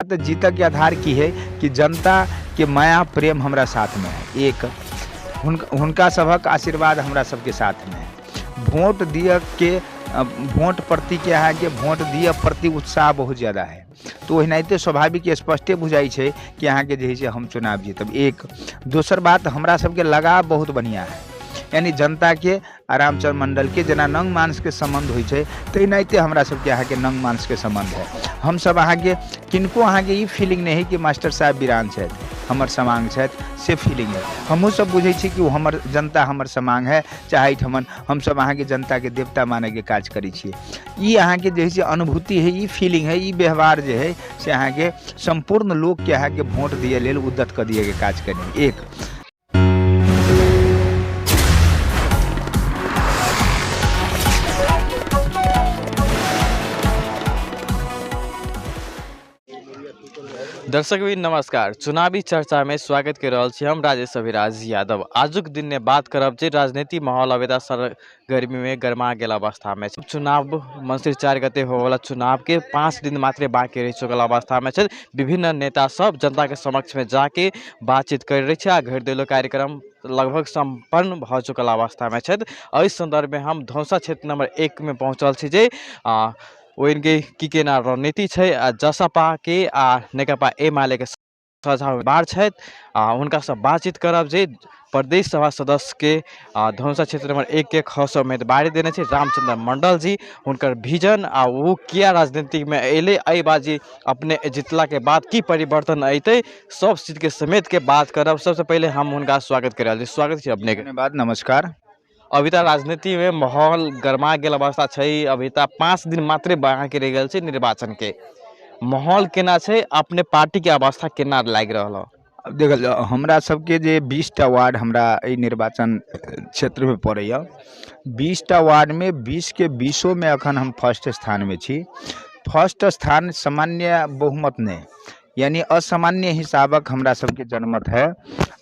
तो जीतक के आधार की है कि जनता के माया प्रेम हमरा साथ में है। एक हुनका सबक आशीर्वाद हमरा सबके साथ में है। वोट दिए के वोट प्रति क्या है कि वोट दिए प्रति उत्साह बहुत ज़्यादा है। तो एनाहिते स्वाभाविक स्पष्टे बुझाई है कि यहाँ के जे हम चुनाव जीतब। एक दोसर बात हमरा सबके लगाव बहुत बढ़िया है, यानी जनता के रामचंद्र मंडल के जना नंग मांस के संबंध होइ छै तो एनाहिते हमरा सबके अहाँ के नंग मांस के संबंध है। हम सब अहाँ के किनको अहाँ के ई फीलिंग नहीं है कि मास्टर साहब वीरान छथि हमर समांग छथि, से फीलिंग है। हमहूँ सब बुझे छी कि हमर जनता हमर समांग है, चाहे ठमन हम सब अहाँ के जनता के देवता माने के काज करी छियै। ई अहाँ के जे है अनुभूति है, ई फीलिंग है, ई व्यवहार जे है से अहाँ के संपूर्ण लोग के अहाँ के वोट दिए लेल उद्यत कर दिए के काज करी। एक दर्शक भी नमस्कार, चुनावी चर्चा में स्वागत कर रहल छी हम राजेश अभिराज यादव। आजुक दिन में बात करब जे राजनीति माहौल अबेता सरगर्मी में गरमा गेल अवस्था में चुनाव मंत्री 4 गते होवला चुनाव के 5 दिन मात्र बाकी रह चुकल अवस्था में विभिन्न नेता सब जनता के समक्ष में जाके बातचीत कर रहे हैं। घर दिलो कार्यक्रम लगभग संपन्न भ चुकल अवस्था में इस संदर्भ में हम धौसा क्षेत्र नंबर 1 में पहुँचल छी जे ओइनके की केना रणनीति छै जसपा के नेकपा एमाले के साझा बार छथि उनका सब बातचीत करब जे प्रदेश सभा सदस्य के धौसा क्षेत्र नंबर 1 के खास उम्मीदवारी देने छै रामचंद्र मंडल जी। उनकर विजन वो किया राजनीति में अले एहि बाजी अपने जितला के बाद की परिवर्तन अते सब चीज के समेत के बात करब। सबसे पहले हम उनका स्वागत कर स्वागत छै अपने के। धन्यवाद, नमस्कार। अभी तक राजनीति में माहौल गरमा गेल अवस्था छै, अभी तक 5 दिन मात्र बाकी रह गेल छै निर्वाचन के। माहौल केना छै, अपने पार्टी के अवस्था केना लाग रहल हो? अब देखल हमरा सबके जे 20टा वार्ड हमरा ई निर्वाचन क्षेत्र में पड़ैया, 20टा वार्ड में 20 के 20 में अखन हम फर्स्ट स्थान में छी। फर्स्ट स्थान सामान्य बहुमत नहीं, यानी असामान्य हिसाबक हमरा सबके जनमत है।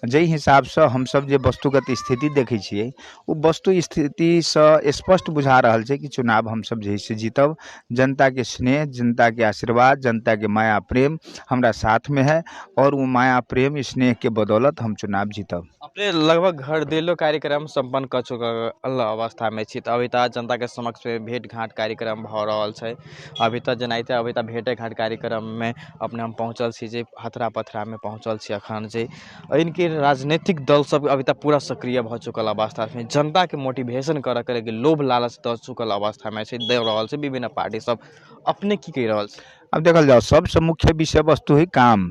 जे हिसाब से हम सब जे वस्तुगत स्थिति देखै छियै वो वस्तु स्थिति से स्पष्ट बुझा रहल छै कि चुनाव हम सब जे से जीतब। जनता के स्नेह, जनता के आशीर्वाद, जनता के माया प्रेम हमरा साथ में है और वो माया प्रेम स्नेह के बदौलत हम चुनाव जीतब। अपने लगभग घर दिलो कार्यक्रम संपन्न कर चुकल अवस्था में छी, अभी तक जनता के समक्ष में भेंट घाट कार्यक्रम भ रहल छै। अभी तक जेनाहिते अभी तक भेंटे घाट कार्यक्रम में अपने हम पहुँचल छी जे हथरा पथरा में पहुँचल छी अखन जे इनके राजनीतिक दल सब अभी तक पूरा सक्रिय भ चुकल अवस्था में जनता के मोटिवेशन करे के लोभ लालच द चुकल अवस्था में दे रहल छै विभिन्न पार्टी सब। अपने की कह रहल छै? अब देखल जाओ सबसे मुख्य विषय वस्तु है काम।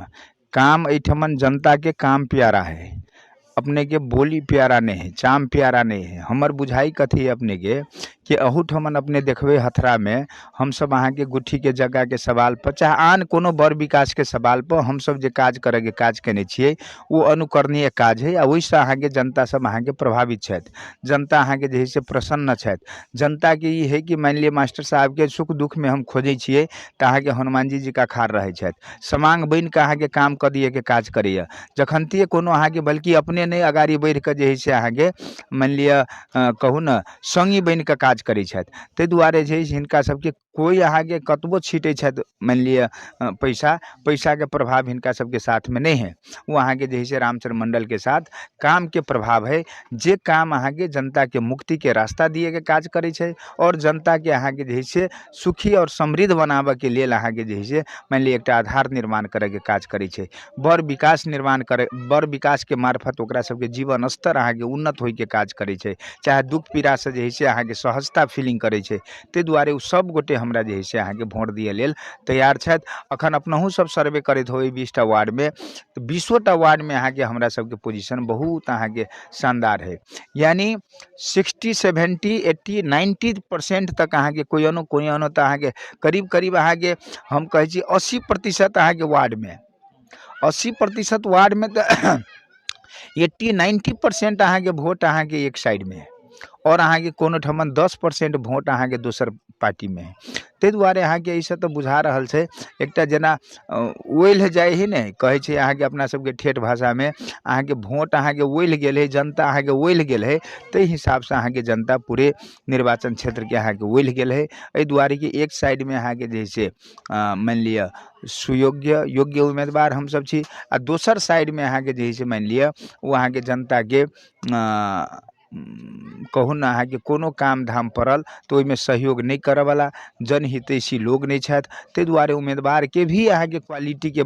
काम एठमन जनता के काम प्यारा है, अपने के बोली प्यारा नहीं है, चाम प्यारा नहीं है। हमर बुझाई कथी है अपने के कि अहूठमन अपने देखबे हथरा में हम सब अहाँ के गुट्ठी के जगह के सवाल पर चाहे आन कोनो बड़ विकास के सवाल पर हम सब जे काज करे के काज केने छियै वो अनुकरणीय काज है। ओहि से अहाँ के जनता सब अहाँ के प्रभावित छथि, जनता अहाँ के जे है से प्रसन्न छथि। जनता के ये है कि मान लिया मास्टर साहब के सुख दुख में हम खोजे छियै तो अहाँ के हनुमान जी का खार रहे छथि, समांग बन के अहाँ के काम कर दिए के काज करैया। जखनतिये कोनो अहाँ के बल्कि अपने नहीं अगाड़ी बढ़ के जे है से अहाँ के मान लिया कहू न संगी बन के काज करै छथि। ताहि दुआरे जे हिनका सबके कोई अहाँ के कतबो छीटे छथि मान लिया पैसा के प्रभाव हिनका सबके साथ में नहीं है। वो अहाँ के जे है से रामचंद्र मंडल के साथ काम के प्रभाव है, जे काम अहाँ के जनता के मुक्ति के रास्ता दिए के काज करे छै और जनता के अहाँ के जे है से सुखी और समृद्ध बनाबे के लिए अहाँ के जे है से मान लिया एक आधार निर्माण करे के काज करे छै। बड़ विकास निर्माण करे, बड़ विकास के मार्फत ओकरा सबके जीवन स्तर अहाँ के उन्नत होय के काज करे छै, चाहे दुख पीड़ा से जे है से अहाँ के सहजता फीलिंग करे छै। ते दुआरे उ सब गोटे हमरा जे है से अहाँ के वोट दिए लेल तैयार छथि। अखन अपनहु सब सर्वे करैत होई 20टा वार्ड में, तो 20टा वार्ड में अहाँ के हमरा सबके पोजीशन बहुत अहाँ के शानदार है, यानी 60, 70, 80, 90% तक अहाँ के कोई अनो तो अहाँ के करीब करीब अहाँ के हम कहे छी 80% अहाँ के वार्ड में 80% वार्ड में तो 80-90% अहाँ के वोट अहाँ के एक साइड में और अहाँ के कोनो ठमन 10% वोट अहाँ के दोसर पार्टी में है। ताहि दुआरे अहाँके एहिसँ तऽ बुझा रहल छै एकटा जेना ओल्हि जाइ ही नहि कहै छै अहाँके अपना सबके ठेठ भाषामे अहाँके भोट अहाँके ओल्हि गेल है, जनता अहाँके ओल्हि गेल है, ताहि हिसाबसँ अहाँके जनता पूरे निर्वाचन क्षेत्रके अहाँके ओल्हि गेल है। एहि दुआरे कि एक साइडमे अहाँके जे है से मानि लिअ सुयोग्य योग्य उम्मीदवार हमसब छी, आ दोसर साइडमे अहाँके जे है से मानि लिअ ओ अहाँके जनताके कहू ने अहाँके कोनो काम धाम पड़ल तऽ ओहिमे सहयोग नहीं करयवला जनहितैषी लोग नहीं छथि। ताहि दुआरे उम्मीदवारके भी अहाँके क्वालिटीके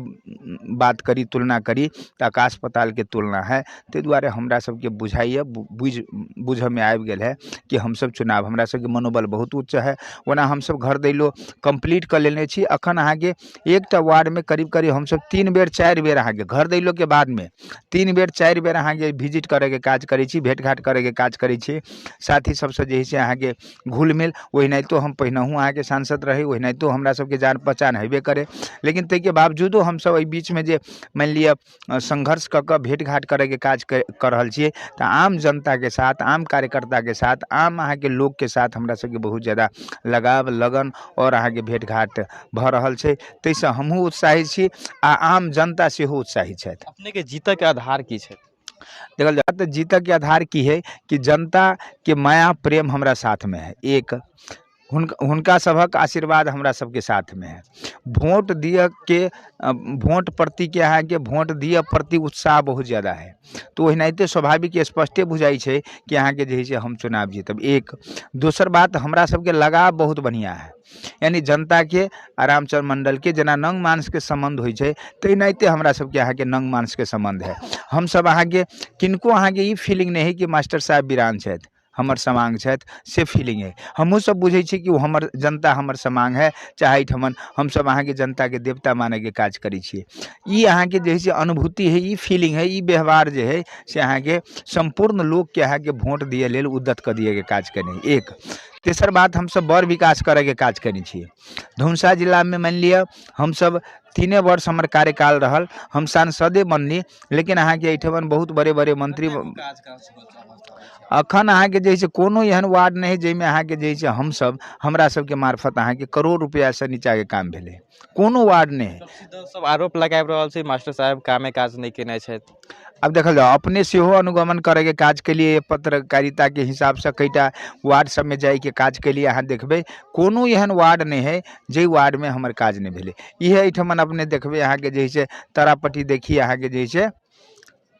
बात करी तुलना करी तऽ आकाश पातालके तुलना है। ताहि दुआरे हमरा सबके बुझाइए बुझयमे आबि गेल है कि हमसब चुनाव हमरा सबके मनोबल बहुत उच्च है। ओना हमसब घर दैलो कंप्लीट कऽ लेने छी। अखन अहाँके एकटा वार्डमे करीब करीब हमसब 3 बेर 4 बेर अहाँके घर दैलोके बादमे 3 बेर 4 बेर अहाँके विजिट करैके काज करै छी, भेँट घाट करैके काज करै छी। साथी सबसँ जे है से अहाँके घुल मिल ओहिनाइतो हम पहिनहु अहाँके सांसद रही, ओहिनाइतो हमरा सबके जान पहचान हेबे करे। लेकिन ताहिके बावजूदो हमसब एहि बीचमे जे मानि लिअ संघर्ष कऽ कऽ भेँट घाट करैके काज कर रहल छियै तऽ आम जनताके साथ, आम कार्यकर्ताके साथ, आम अहाँके लोकके साथ हमरा सबके बहुत ज़्यादा लगाव लगन और अहाँके भेँट घाट भऽ रहल छै। ताहिसँ हमहूँ उत्साहित छी आ आम जनता सेहो उत्साहित छथि। अपने के जीतऽ के आधार की छै? देखल जाए तऽ जीतऽ के आधार की है कि जनता के माया प्रेम हमरा साथ में है। एक हुनका सभक आशीर्वाद हमरा सबके साथ में है। वोट दिए के वोट प्रति के अहाँके वोट दिए प्रति उत्साह बहुत ज़्यादा है। तो ओहिनाइते स्वाभाविक स्पष्टे बुझाइ छै कि अहाँके जे है से हम चुनाव जीतब। एक दोसर बात हमरा सबके लगाव बहुत बढ़िया है, यानी जनता के आ रामचंद्र मंडल के जेना नंग मांस के संबंध होइ छै तहिनाइते हमरा सबके अहाँके नंग मांस के संबंध है। हम सब अहाँके किनको अहाँके ई फीलिंग नहीं है कि मास्टर साहब बिरान छथि हमर समांग छथि, से फीलिंग है। हमहूँ सब बुझै छी कि हमर जनता हमर समांग है, चाहे एहिठमन हमसब अहाँके जनता के देवता माने के काज करै छियै। ई अहाँके जे है से अनुभूति है, ई फीलिंग है, ई व्यवहार जे है से अहाँके संपूर्ण लोग के अहाँके वोट दिए लेल उद्यत कऽ दिए के काज करें। एक तेसर बात हमसब बड़ विकास करे के काज करै छियै। धनुषा जिला में मानि लिअ हमसब 3 वर्ष हमर कार्यकाल रहल, हम सांसदे बनली, लेकिन अहाँके एहिठमन बहुत बड़े बड़े मंत्री अखन अहाँके जे है से कोनो एहन वार्ड नहीं जाहिमे अहाँके जे है से हमसब हमरा सबके मार्फत अहाँके करोड़ रुपया से नीचा के काम भेलै, कोनो वार्ड नहीं है। सब आरोप लगाबि रहल छै मास्टर साहब कामे काज नहीं केने छथि। अब देखल जाओ अपने सेहो अनुगमन करे के काज के लिए पत्रकारिता के हिसाब से कईटा वार्ड सब में जाय के काज के लिए अहाँ देखबे कोनो एहन वार्ड नहीं है जे वार्ड में हमर काज नहीं भेले। इहे एहिठमन अपने देखबे अहाँके जे है से तारापट्टी देखिए अहाँके जे है से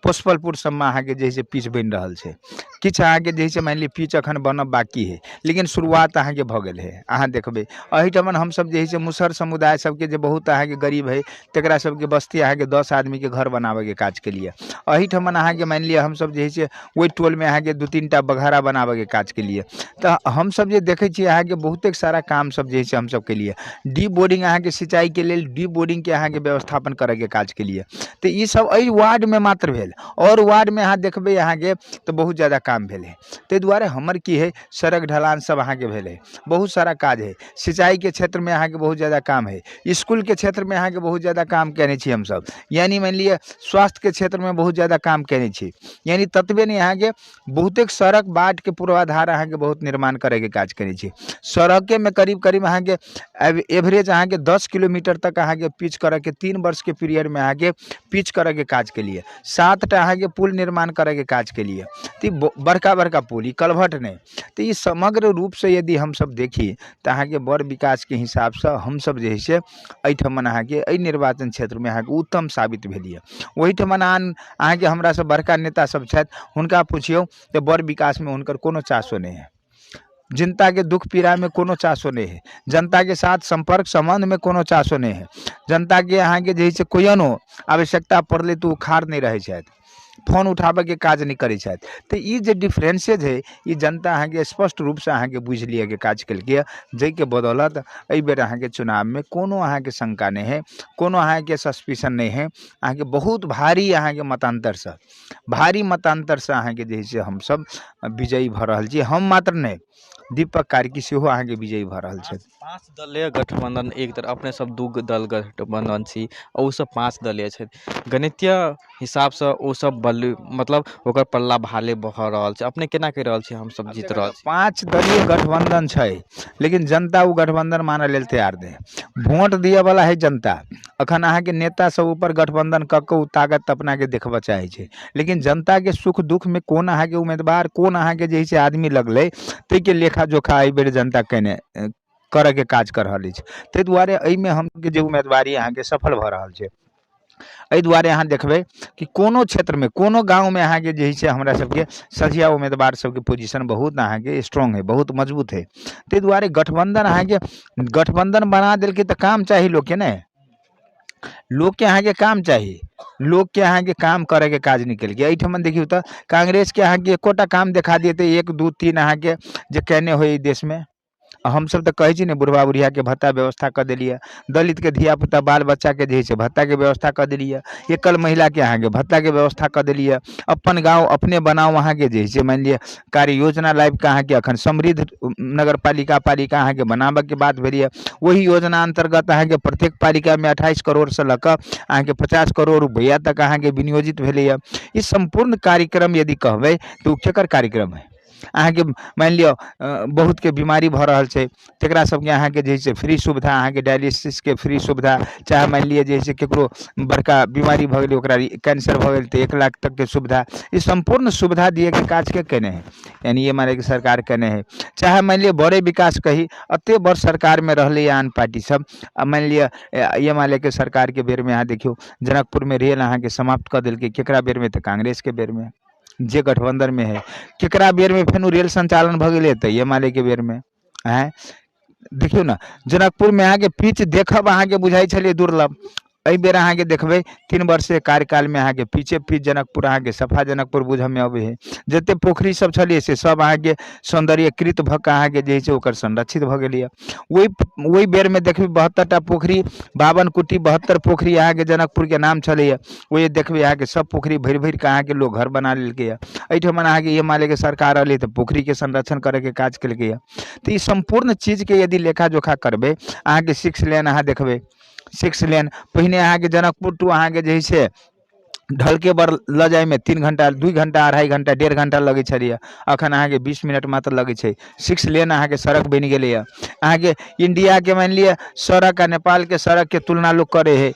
पुष्पलपुर सबमे अहाँके जे है से पिच बनि रहल छै। किछु अहाँके जे है से मानि लिअ पिच अखन बनब बाकी है, लेकिन शुरुआत अहाँके भऽ गेल है। अहाँ देखबै एहिठमन हमसब जे है से मुसहर समुदाय सबके जे बहुत अहाँके गरीब है तकरा सबके बस्ती अहाँके 10 आदमी के घर बनाबे के काज के लिए एहिठमन अहाँके मानि लिअ हमसब जे है से ओहि टोल में अहाँके 2-3टा बघारा बनाबे के काज के लिए तऽ हमसब जे देखै छियै अहाँके बहुतेक सारा काम सब जे है से हमसब के लिए डी बोर्डिंग अहाँके सिंचाई के लेल डी बोर्डिंग के अहाँके व्यवस्थापन करे के काज के लिए तऽ ई सब एहि वार्ड में मात्र भेल, और वार्ड में अहाँ देखबै अहाँके तो बहुत ज़्यादा काम भेल है। ताहि दुआरे हमर की है सड़क ढलान सब अहाँके भेल है, बहुत सारा काज है। सिंचाई के क्षेत्र में अहाँके बहुत ज़्यादा काम है, स्कूल के क्षेत्र में अहाँके बहुत ज़्यादा काम केने छी हमसब, यानी मानि लिअ स्वास्थ्य के क्षेत्र में बहुत ज़्यादा काम केने छी। यानी ततबे नहीं अहाँके बहुतेक सड़क बाट के पूर्वाधार अहाँके बहुत निर्माण करे के काज केने छी। सड़के में करीब करीब अहाँके एवरेज अहाँके 10 किलोमीटर तक अहाँके पिच करे के 3 वर्ष के पीरियड में अहाँके पिच करे के काज के लिए 7टा अहाँके पुल निर्माण करे के काज के लिए तो बड़का बड़का पुल ई कलभट नहीं। तो ये समग्र रूप से यदि हम सब देखी तो अहाँके बड़ विकास के हिसाब से हम सब जे है से एहिठमन अहाँके एहि निर्वाचन क्षेत्र में अहाँके उत्तम साबित भेलिए। ओहिठमन अहाँके हमरा सब बड़का नेता सब छथि हुनका पुछियो तो बड़ विकास में हुनकर कोनो चासो नहीं है, जनता के दुख पीड़ा में कोनो चासो नहीं है, जनता के साथ संपर्क संबंध में कोनो चासो नहीं है, जनता के अहाँके जे है से कोयनो आवश्यकता पड़ले तो उखाड़ नहीं रहे छथि, फोन उठाबे के काज नहीं करे छथि। तो ये जे डिफरेंसेज है ये जनता अहाँके स्पष्ट रूप से अहाँके बुझ लिया के काज केलकै, जाहिके बदौलत एहि बेर अहाँके चुनाव में कोनो अहाँके शंका नहीं है, कोनो अहाँके सस्पिशन नहीं है। अहाँके बहुत भारी अहाँके मतांतर से अहाँके जे है से हम सब विजयी भऽ रहल छी। हम मात्र नहीं दीपक कार्की सेहो अहाँके विजयी भऽ रहल छथि। पाँच दलीय गठबंधन एक तरफ अपने सब दू दल गठबंधन छी और उ सब पाँच दलीय छथि। गणितीय हिसाब से ओ सब बल मतलब ओकर पल्ला भाले भऽ रहल छै। अपने केना कहि रहल छी हम सब जीत रहल छी? 5 दलीय गठबंधन छै, लेकिन जनता उ गठबंधन माने लेल तैयार नहीं। वोट दिए वाला है जनता। अखन अहाँके नेता सब ऊपर गठबंधन कऽ के उ ताकत अपना के देखबऽ चाहे छै, लेकिन जनता के सुख दुख में कोन अहाँके उम्मीदवार कोन अहाँके जे छै आदमी लगलै ताहि के लेखा जोखा एहि बेर जनता केने करऽ के काज कर रहल अछि। ताहि दुआरे एहिमे हमके जे उम्मीदवारी अहाँके सफल भऽ रहल छै। एहि दुआरे अहाँ देखबै कि कोनो क्षेत्र में कोनो गाँव में अहाँके जे छै हमरा सबके सझिया उम्मीदवार सबके पोजीशन बहुत अहाँके स्ट्रॉन्ग है, बहुत मजबूत है। ताहि दुआरे गठबंधन अहाँके गठबंधन बना देलकै तऽ काम चाही लोग के ने, लोग के अहाँके काम चाहिए, लोग के अहाँके काम करे के काज निकल गया। एहिठमन देखियो तो कांग्रेस के अहाँके एकोटा काम दिखा देते 1 2 3 अहाँके जे केने होई देश में। हम सब तो कहै छी ने बुढ़वा बुढ़िया के भत्ता व्यवस्था कर देलिए, दलित के धिया पुता बाल बच्चा के जे छै भत्ता के व्यवस्था कर देलिए, एकल महिला के अहाँके भत्ता के व्यवस्था कर देलिए। अपन गाँव अपने बनाओ अहाँके जे छै मान लिअ कार्य योजना लाइव के अहाँके अखन समृद्ध नगर पालिका अहाँके बनाबऽ के बात भेलिए। वही योजना अंतर्गत अहाँके प्रत्येक पालिका में 28 करोड़ से लऽ कऽ अहाँके 50 करोड़ रुपया तक अहाँके विनियोजित भेलैए। ई संपूर्ण कार्यक्रम यदि कहबै तऽ उ केकर कार्यक्रम है? अहाँके मान लिअ बहुत के बीमारी भऽ रहल छै, तकरा सबके अहाँके जे छै फ्री सुविधा, अहाँके डायलिसिस के फ्री सुविधा, चाहे मान लिअ जे छै केकरो बड़का बीमारी भऽ गेलै ओकरा कैंसर भऽ गेल तऽ 1 लाख तक के सुविधा, ई संपूर्ण सुविधा दिए के काज के केने है? यानी ये माने कि सरकार केने है। चाहे मान लिअ बड़े विकास कही अते बड़ सरकार में रहले आन पार्टी सब, मान लिअ ये माले के सरकार के बेर में अहाँ देखियो जनकपुर में रेल अहाँके समाप्त कर देलकै, केकरा बेर में? तऽ कांग्रेस के बेर में, जे गठबंधन में है। केकरा बेर में फेन रेल संचालन भऽ गेलै? तऽ ये माले के बेर में। हैं देखियो ना जनकपुर में अहाँके पिच देखब अहाँके बुझाई छलै दुर्लभ। एहि बेर अहाँके देखबै 3 वर्ष के कार्यकाल में अहाँके पिच जनकपुर अहाँके सफा जनकपुर बुझऽ में अबै है। जते पोखरी सब छलै से सब अहाँके सौंदर्यकृत भऽ कऽ अहाँके जे छै ओकर संरक्षित भऽ गेलै। वही बेर में देखबै 72टा पोखरी 52 कुटी 72 पोखरी अहाँके जनकपुर के नाम छलैया। वही देखबै अहाँके सब पोखरी भरि भरि के अहाँके लोग घर बना लेलकै। एहिठमन अहाँके ये माले के सरकार अलै तऽ पोखरी के संरक्षण करे के काज केलकै। तऽ ई संपूर्ण चीज के यदि लेखा जोखा करबै अहाँके 6 लेन अहाँ देखबै 6 लेन पहिने अहाँके जनकपुर टू अहाँके जे छै ढलके बर लऽ जाए में 3 घंटा 2 घंटा 2.5 घंटा 1.5 घंटा लगे छलैया, अखन अहाँके 20 मिनट मात्र लगे छै। 6 लेन अहाँके सड़क बनि गेलै। अहाँके इंडिया के मान लिअ सड़क आ नेपाल के सड़क के तुलना लोग करे है,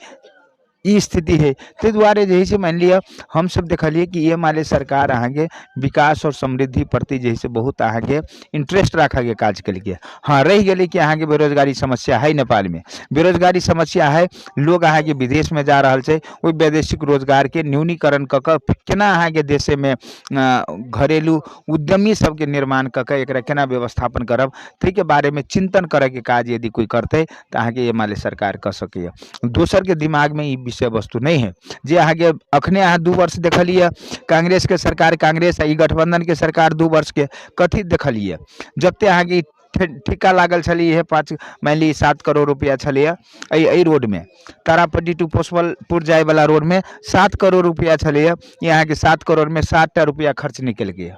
ई स्थिति है। ताहि दुआरे जे छै मान लिअ हम सब देखलिए कि ये माले सरकार अहाँके विकास और समृद्धि प्रति जे है बहुत अहाँके इंटरेस्ट राखऽ के काज केलकै। हाँ रह गेलै कि अहाँके बेरोजगारी समस्या है, नेपाल में बेरोजगारी समस्या है, लोग अहाँके विदेश में जा रहल छै। ओहि वैदेशिक रोजगार के न्यूनीकरण कऽ कऽ केना अहाँके देश में घरेलू उद्यमी सबके निर्माण कऽ कऽ एकरा केना व्यवस्थापन करब ताहि के बारे में चिंतन करे के काज यदि कोई करते तऽ अहाँके ये माले सरकार कऽ सकैया। दोसर के दिमाग में ई विषय वस्तु नहीं है जे अहाँके अखने अहाँ 2 वर्ष देखलिए कांग्रेस के सरकार, कांग्रेस आ ई गठबंधन के सरकार 2 वर्ष के कथी देखलिए? जते अहाँके ठिका लागल छलै 5 मान ली 7 करोड़ रुपया छलैया एहि रोड में, तारापट्टी टू पोस्टपुर जाए वाला रोड में 7 करोड़ रुपया छलैया। यहाँ के 7 करोड़ में 60टा रुपया खर्च निकल गया।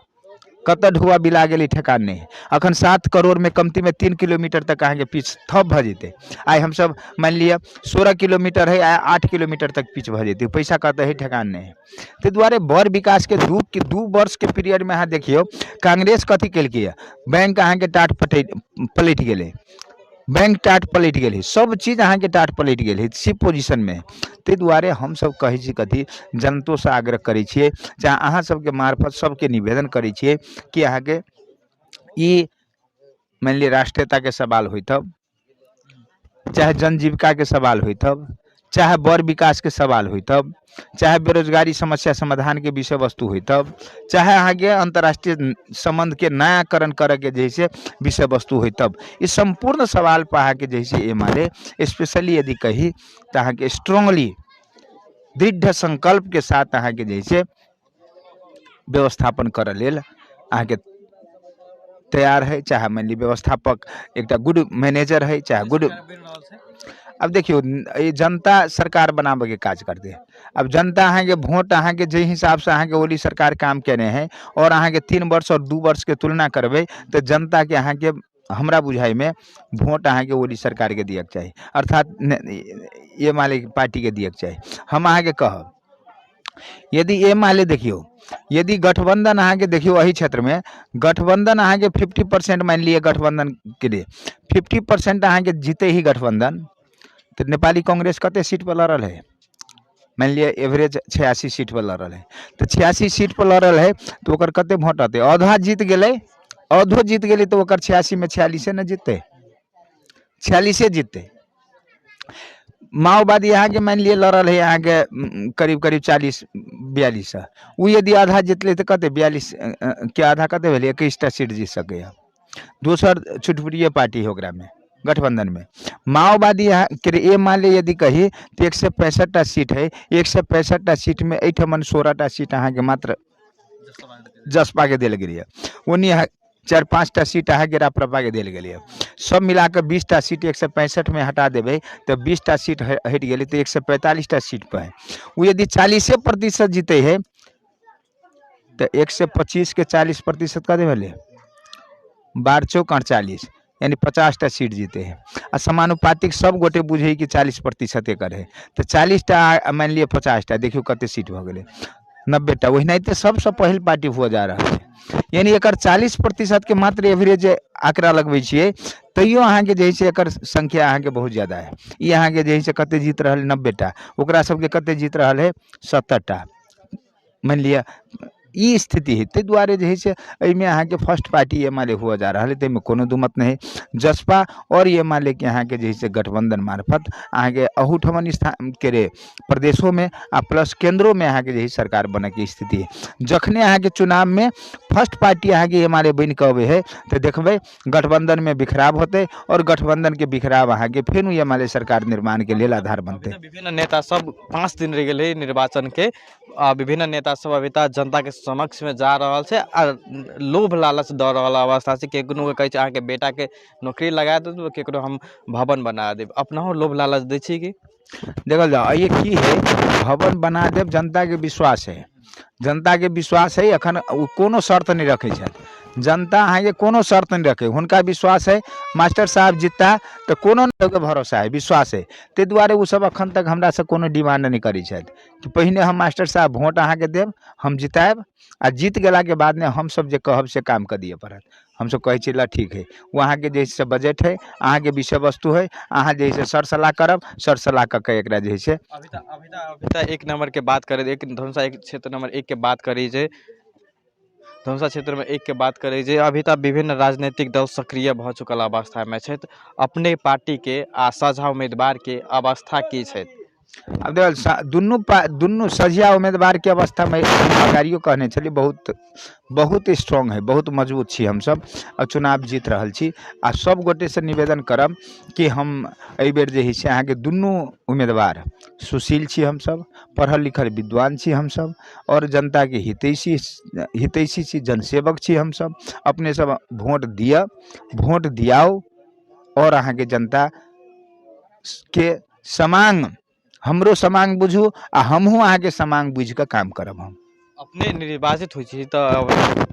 कतऽ ढुआ बिला गेलै ठेकान नहीं। अखन 7 करोड़ में कमती में 3 किलोमीटर तक अहाँके पिच थप भऽ जेतै। आइ हमसब मान लिअ 16 किलोमीटर है, 8 किलोमीटर तक पिच भऽ जेतै, पैसा कतऽ है ठेकान नहीं। ताहि दुआरे बड़ विकास के 2 वर्ष के पीरियड में अहाँ देखियो कांग्रेस कथी केलकै? बैंक अहाँके टाट पलटि गेलै, बैंक टाट पलटि गेल है, सब चीज अहाँके टाट पलटि गेल है सी पोजिशन में। ताहि दुआरे हम सब कहै छी कथी जनतो से आग्रह करै छियै, चाहे अहाँ सबके मार्फत सबके निवेदन करै छियै कि अहाँके ई मान लिअ राष्ट्रीयता के सवाल होइत हब, चाहे जनजीविका के सवाल होइत हब, चाहे बड़ विकास के सवाल होइत हब, चाहे बेरोजगारी समस्या समाधान के विषय वस्तु होइत हब, चाहे अहाँके अंतर्राष्ट्रीय संबंध के नयाकरण करे के जैसे विषय वस्तु होइत हब, इस संपूर्ण सवाल पर अहाँके जैसे ए माले स्पेशली यदि कही तो अहाँके स्ट्रांगली दृढ़ संकल्प के साथ अहाँके जैसे व्यवस्थापन करे लेल अहाँके तैयार है। चाहे मान ली व्यवस्थापक एक गुड मैनेजर है, चाहे गुड अब देखियो ये जनता सरकार बनाबे के काज करते है। अब जनता अहाँ के वोट अहाँ के जे हिसाब से अहाँ के ओली सरकार काम केने है और अहाँ के 3 वर्ष और 2 वर्ष के तुलना करबे तो जनता के अहाँ के हमरा बुझाई में वोट अहाँ के ओली सरकार के दिए के चाहिए, अर्थात ये मालिक पार्टी के दिए के चाहिए। हम अहाँ के कहब यदि ये माले देखियो यदि गठबंधन अहाँ के देखियो वही क्षेत्र में गठबंधन अहाँ के 50% मान लिए गठबंधन के लिए 50% अहाँ के जीते ही गठबंधन तो नेपाली कांग्रेस कते सीट पर लड़ल है, मान लिया एवरेज 86 सीट पर लड़ल है तो 86 सीट पर लड़ल है तो ओकर कते वोट आते आधा जीत गए आधो जीत गए तो ओकर 86 में 46 न जीतते 46 जीतते। माओवादी यहाँ के मान लिए लड़ल है यहाँ के करीब करीब 40-42 वो यदि आधा जीतले तो कते 42 के आधा कते भेल 21टा सीट जीत सके। दोसर छुटपुटिया पार्टी है ओकरा में गठबंधन में माओवादी यहाँ के ये मान ले यदि कही तो 165टा सीट है 165टा सीट में एठमन 16टा सीट अहाँ के मात्र जसपा के दिल गई ओनी 4-5टा सीट अहाँ के राप्रपा के दिल गई सब मिलाकर 20टा सीट 165 में हटा देवे तो 20टा सीट हट गई तो 145टा सीट पर है वो यदि 40% जीते है तो 125 के 40% का देवे 12×4=48 यानी 50टा सीट जीते हैं आ समानुपातिक सब गोटे बुझे कि 40% करे तो 40टा मान लिए 50टा देखियो कते सीट हो गए 90टा वही नहीं सबसे पहल पार्टी हुआ जा रहा है यानी एक 40% के मात्र एवरेज आंकड़ा लगबे छे तैयो अहाँ के जैसे एकर संख्या अहाँ के बहुत ज्यादा है ये अहाँ के जैसे कते जीत रहा 90टा ओकरा सबके कते जीत रहा है 70टा मान लिया ई स्थिति है ते द्वारे जे है एहिमे अहाँ के फर्स्ट पार्टी ये माले हुआ जा रहा है तेमे कोनो दुमत नहीं जसपा और ये माले के अहाँ के जैसे गठबंधन मार्फत अहाँ के अहूठमन स्थान के रे प्रदेशों में आ प्लस केंद्रों में अहाँ के जैसे सरकार बने के स्थिति है जखने अहाँ के चुनाव में फर्स्ट पार्टी अहाँ के ये माले बन के अबे है तो देखबे गठबंधन में बिखराव होते और गठबंधन के बिखराव अहाँ के फिर ये माले सरकार निर्माण के लिए आधार बनते। विभिन्न नेता सब 5 दिन रह गए निर्वाचन के विभिन्न नेता सब अभी तक जनता के समक्ष में जा रहा है और लोभ लालच दऽ रहल अवस्था से केकरो कहे छै अहाँके बेटा के नौकरी लगा दे तो केकरो हम भवन बना देब अपना लोभ लालच दै छी कि देखल जाओ ये की है भवन बना देव जनता के विश्वास है अखन कोनो शर्त नहीं रखे जनता अहाँ के कोनो शर्त नहीं रखे हुनका विश्वास है मास्टर साहब जीतता तो कोनो के भरोसा है विश्वास है ते दुआरे वो सब अखन तक हमरा से कोनो डिमांड नहीं करी कि पहिने हम मास्टर साहब वोट अहाँ के देव हम जितायब आ जीत गेला के बाद में हम सब जे कहब से काम कर दिए पड़त हम सब कहे ला ठीक है वो अहाँ के जैसे बजट है अहाँ के विषय वस्तु है अहाँ जैसे सर सलाह करब सर सलाह करके एकरा जैसे अभी एक नंबर के बात करे एक धनुषा एक क्षेत्र नंबर 1 के बात करी जे धनुषा क्षेत्र में 1 के बात करी जे अभी तक विभिन्न राजनीतिक दल सक्रिय भ चुकल अवस्था में छै अपने पार्टी के आ साझा उम्मीदवार के अवस्था की छै अब देखल दुनू सझिया उम्मीदवार के अवस्था में अगाड़ियो कहने चलिए बहुत स्ट्रॉन्ग है बहुत मजबूत छी हम सब और चुनाव जीत रहल छी आ सब गोटे से निवेदन करब कि हम एहि बेर जे है अहाँ के दुनू उम्मीदवार सुशील छी हम सब पढ़ल लिखल विद्वान छी हम सब और जनता के हितैषी छी जनसेवक छी हम सब अपने सब वोट दियाओ और अहाँ के जनता के समांग हमरो समांग बुझू आ हमहूँ अहाँ के समांग बुझ के काम करब हम अपने निर्वाचित हो तो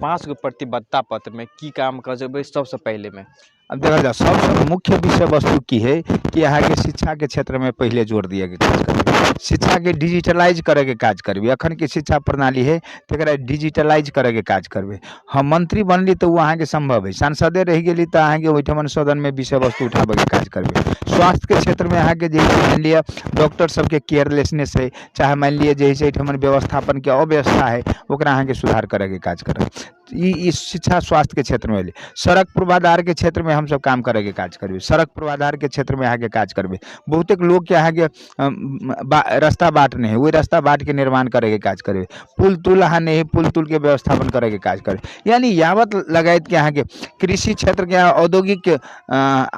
5 गो प्रतिबद्धता पत्र में की काम कर सबसे पहले में अब देखा जाए सबसे मुख्य विषय वस्तु की है कि यहाँ के शिक्षा के क्षेत्र में पहले जोर दिए के काज करबे शिक्षा के डिजिटलाइज करे के काज करबे अखन के शिक्षा प्रणाली है तकरा डिजिटलाइज करे के काज करबे हम मंत्री बनली तो वो अहाँ के संभव है सांसदे रह गेली तो अहाँ के ओहिठमन सदन में विषय वस्तु उठाबे के काज करबे स्वास्थ्य के क्षेत्र में अहाँ के जैसे मान लिया डॉक्टर सबके केयरलेसनेस है चाहे मान लिया जैसे एहिठमन व्यवस्थापन के अव्यवस्था है ओकरा अहाँ के सुधार करे के काज करब इस शिक्षा स्वास्थ्य के क्षेत्र में सड़क पूर्वाधार के क्षेत्र में हम सब काम करे के काज करबे सड़क पूर्वाधार के क्षेत्र में अहाँ के काज करबे बहुतेक लोग के अहाँ के रास्ता बाट नहीं है वही रास्ता बाट के निर्माण करे के काज करबे पुल तुल अहाँ नहीं पुल तुल के व्यवस्थापन करे के काज करबे यानी यावत लगायत के अहाँ के कृषि क्षेत्र के औद्योगिक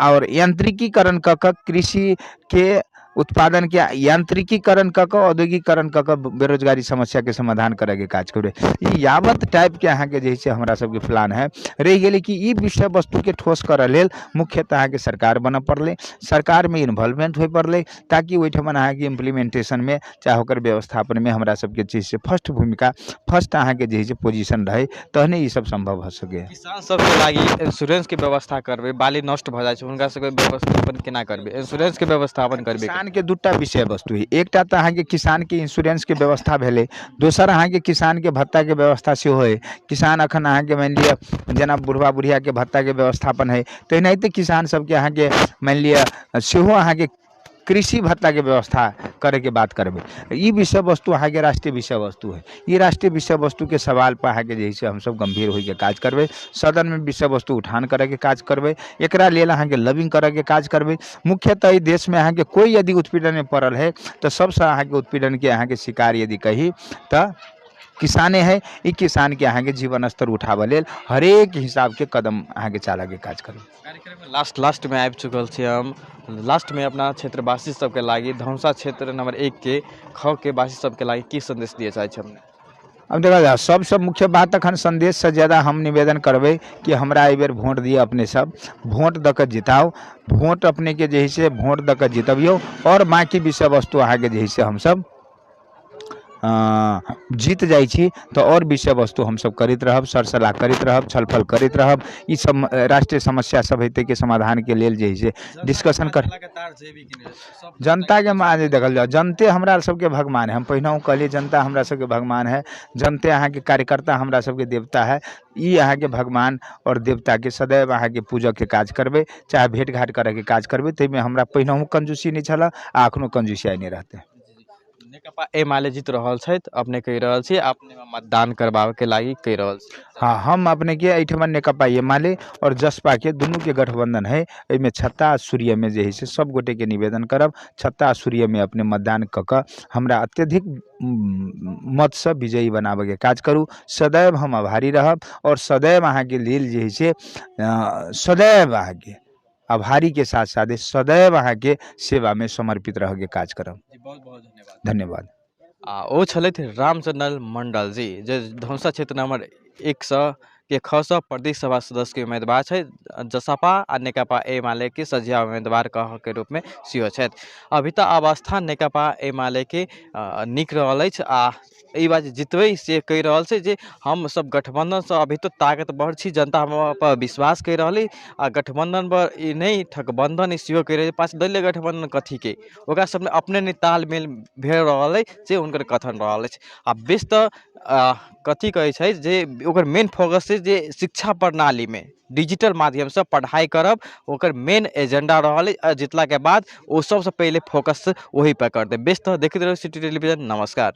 और यांत्रिकीकरण क कृषि के उत्पादन के यांत्रिकीकरण क के औद्योगिकरण क के बेरोजगारी समस्या के समाधान करे के काज करबे। ई यावत टाइप के अहाँ के जे छै हमरा सबके प्लान है रह गेलै कि ई विषय वस्तु के ठोस करऽ लेल मुख्यतः अहाँ के सरकार बनऽ पड़लै, सरकार में इन्वॉल्वमेंट होय पड़लै, ताकि ओहिठमन अहाँ के इम्प्लीमेंटेशन में चाहे ओकर व्यवस्थापन में हमरा सबके चीज से फर्स्ट भूमिका फर्स्ट अहाँ के जे छै पोजीशन रहे, तहने ई सब संभव भ सके। किसान सबके लागि इंश्योरेंस के व्यवस्था करबे, बाली नष्ट भ जाइ छै हुनका सबके व्यवस्थापन केना करबे, इंश्योरेंस के व्यवस्थापन करबे। किसान के दूटा विषय वस्तु है, एकटा तो अहाँ के किसान के इंश्योरेंस के व्यवस्था भेलै, दोसर अहाँ के किसान के भत्ता के व्यवस्था सेहो है। किसान अखन अहाँ के मान लिअ जेना बुढ़वा बुढ़िया के भत्ता के व्यवस्थापन है, तेनाहिते किसान सबके अहाँ के मान लिअ सेहो अहाँ के कृषि भत्ता के व्यवस्था करे के बात करबे। ई विषय वस्तु अहाँ के राष्ट्रीय विषय वस्तु है। ये राष्ट्रीय विषय वस्तु के सवाल पर अहाँ के जे छै हम सब गंभीर होई के काज करबे, सदन में विषय वस्तु उठान करे के काज करबे, एकरा लेल अहाँ के लॉबिंग करे के काज करबे। मुख्यतः ई देश में अहाँ के कोई यदि उत्पीड़न में पड़ल है तो सबसे अहाँ के उत्पीड़न के अहाँ के शिकार यदि कही तो किसाने है। ई किसान के अहाँ के जीवन स्तर उठावे लेल हरेक हिसाब के कदम अहाँ के चाले के काज करबे। कार्यक्रम में लास्ट में आबि चुकल छी हम। लास्ट में अपना क्षेत्रवासी सबके लागि धनुषा क्षेत्र नंबर 1 के ख के वासी सबके लागि की संदेश दिए चाहे छी हमने? अब देखा जाए सबसे मुख्य बात अखन संदेश से ज़्यादा हम निवेदन करबे कि हमरा एहि बेर वोट दिए, अपने सब वोट द के जिताओ, वोट अपने के जे है से वोट द के जितबियो और बाकी विषय वस्तु अहाँ के जे है से हम सब जीत जाइ छी तो और विषय वस्तु हम सब करैत रहब, सर सलाह करैत रहब, छलफल करैत रहब। ई सब राष्ट्रीय समस्या सब हेतै के समाधान के लेल जे है से डिस्कशन कर। जनता के माने देखल जाओ, जनते हमरा सबके भगवान है। हम पहिनहु कहलिए जनता हमरा सबके भगवान है, जनते अहाँ के कार्यकर्ता हमरा सबके देवता है। ई अहाँ के भगवान और देवता के सदैव अहाँ के पूजक के काज करबे, चाहे भेंट घाट करे के काज करबे। तैमे हमरा पहिनहु कंजूसी नहीं छला, आ अखनो कंजूसी नहीं रहते। नेकपा एमाले जीत रहल छथि, अपने कहि रहल छी अपने में मतदान करबावे के लागि कहि रहल छी। हाँ, हम अपने के एहिठमन नेकपा एमाले और जसपा के दुनू के गठबंधन है। एहिमे छत्ता आ सूर्य में जे है से सब गोटे के निवेदन करब, छत्ता आ सूर्य में अपने मतदान क के हमरा अत्यधिक मत से विजयी बनावे के काज करू। सदैव हम आभारी रहब और सदैव अहाँ के लेल जे है से सदैव अहाँ के आभारी के साथ साथ सदैव अहाँ के सेवा में समर्पित रह के काज करब। बहुत बहुत धन्यवाद। धन्यवाद। ओ छलथि रामचंद्र मंडल जी, जे धनुषा क्षेत्र नंबर 1 के ख प्रदेश सभा सदस्य के उम्मीदवार है। जसपा आ नेकपा एमाले के सझिया उम्मीदवार कह के रूप में सेहो छथि। अभी तक अवस्था नेकपा एमाले के निक रहल अछि आ ई बात जितबै से कहि रहल छै जे हम सब गठबंधन से अभी तो ताकतवर छी, जनता हम पर विश्वास कहि रहल आ गठबंधन पर ई नहीं ठगबंधन ई सेहो कहि रहे। 5 दलीय गठबंधन कथी के ओकरा सब में अपने नहीं तालमेल भेल रहल से हुनकर कथन रहल अछि। आ बेस तो कथी कहै छै जे ओकर मेन फोकस छै जे शिक्षा प्रणाली में डिजिटल माध्यम से पढ़ाई करब ओकर मेन एजेंडा रहल अछि। जितला के बाद ओ सबसे पहले फोकस वही पर कर दे। बेस तो देखते रहो सिटी टेलीविजन। नमस्कार।